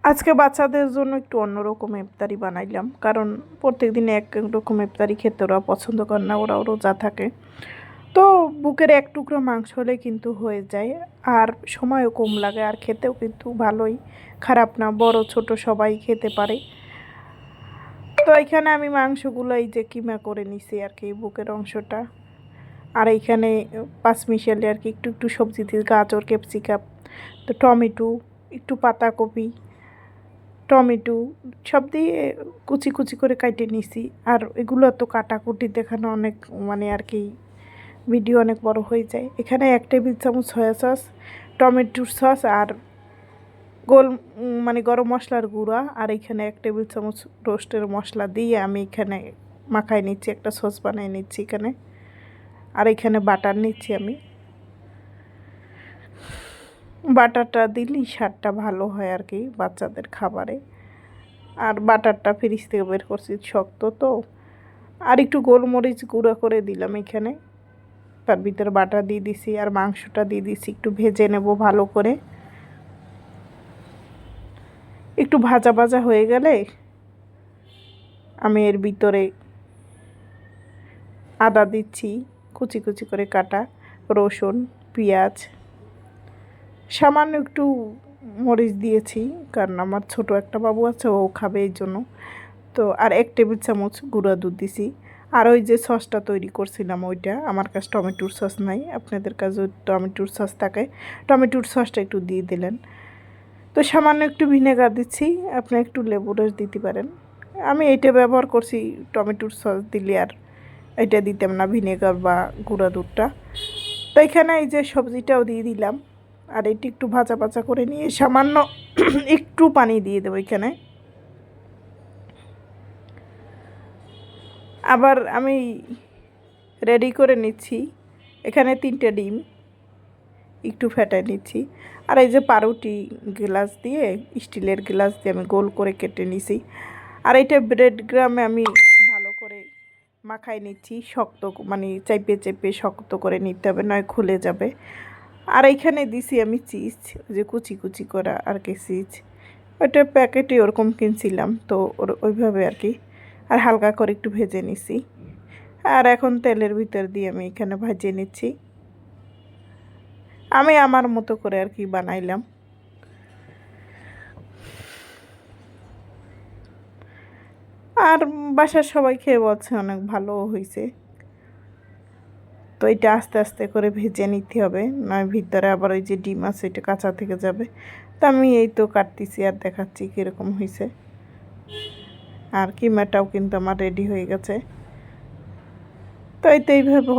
আজকে বাচ্চাদের জন্য একটু অন্যরকম ইফতারি বানাইলাম, কারণ প্রত্যেকদিন এক এক রকম ইফতারি খেতে ওরা পছন্দ করে না, ওরাও রোজা থাকে। তো বুকের এক টুকরো মাংস হলে কিন্তু হয়ে যায়, আর সময়ও কম লাগে, আর খেতেও কিন্তু ভালোই, খারাপ না, বড় ছোট সবাই খেতে পারে। তো এখানে আমি মাংসগুলো এই যে কিমা করে নিছি আর কি, বুকের অংশটা। আর এইখানে পাঁচমিশালি আর কি একটু একটু সবজি দিয়ে, গাজর, ক্যাপসিকাম, তো টমেটো, একটু পাতাকপি, টমেটো সব দিয়ে কুচি কুচি করে কাটে নিছি। আর এগুলো তো কাটাকুটি দেখানো অনেক, মানে আর কি ভিডিও অনেক বড় হয়ে যায়। এখানে 1 টেবিল চামচ সয়া সস, টমেটোর সস, আর মানে গরম মশলার গুঁড়া, আর এখানে 1 টেবিল চামচ রোস্টের মশলা দিয়ে আমি এখানে মাখাই নিচ্ছি, একটা সস বানিয়ে নিচ্ছি এখানে। আর এখানে বাটার নিচ্ছি আমি। বাটারটা দিলেই স্বাদটা ভালো হয় আর কি বাচ্চাদের খাবারে। আর বাটারটা ফ্রিজ থেকে বের করছি, শক্ত তো। আর একটু গোলমরিচ গুঁড়ো করে দিলাম এখানে, তার ভিতরে বাটার দিয়ে দিছি, আর মাংসটা দিয়ে দিছি, একটু ভেজে নেব ভালো করে। একটু ভাজা ভাজা হয়ে গেলে আমি এর ভিতরে আদা দিচ্ছি, কুচি কুচি করে কাটা, রসুন, পেঁয়াজ, সামান্য একটু মরিচ দিয়েছি, কারণ আমার ছোট একটা বাবু আছে, ও খাবে এই জন্য। তো আর 1 টেবিল চামচ গুঁড়া দুধ দিছি। আর ওই যে সসটা তৈরি করছিলাম, ওইটা আমার কাছে টমেটোর সস নাই, আপনাদের কাছে টমেটোর সস থাকে, টমেটোর সসটা একটু দিয়ে দিলেন। তো সামান্য একটু ভিনেগার দিচ্ছি, আপনি একটু লেবু রস দিতে পারেন। আমি এইটা ব্যবহার করছি, টমেটোর সস দিলে আর এটা দিতাম না, ভিনেগার বা গুঁড়া দুধটা। তো এখানে এই যে সবজিটাও দিয়ে দিলাম, আর এটি একটু ভাজা ভাজা করে নিয়ে সামান্য একটু পানি দিয়ে দেবো এখানে। আবার আমি রেডি করে নিচ্ছি এখানে 3টে ডিম একটু ফেটাই নিচ্ছি। আর এই যে পাউরুটি গ্লাস দিয়ে, স্টিলের গ্লাস দিয়ে আমি গোল করে কেটে নিছি। আর এইটা ব্রেড গ্রামে আমি ভালো করে মাখাই নিচ্ছি, শক্ত মানে চেপে চেপে শক্ত করে নিতে হবে, নয় খুলে যাবে। আর এইখানে দিছি আমি চিজ, যে কুচি কুচি করা আর কি চিজ, ওইটা প্যাকেটে ওরকম কিনছিলাম, তো ওইভাবে আর কি। আর হালকা করে একটু ভেজে নিছি। আর এখন তেলের ভিতর দিয়ে আমি এখানে ভাজিয়ে নিচ্ছি, আমি আমার মতো করে আর কি বানাইলাম। আর বাসার সবাই খেয়ে বলছে অনেক ভালো হয়েছে। তো এটা আস্তে আস্তে করে ভেজে নিতে হবে, নয় ভিতরে আবার ওই যে ডিম আছে এটা কাঁচা থেকে যাবে। তো আমি এই তো কাটতেছি আর দেখাচ্ছি কীরকম হয়েছে। আর কিমাটাও কিন্তু আমার রেডি হয়ে গেছে। তো এইভাবে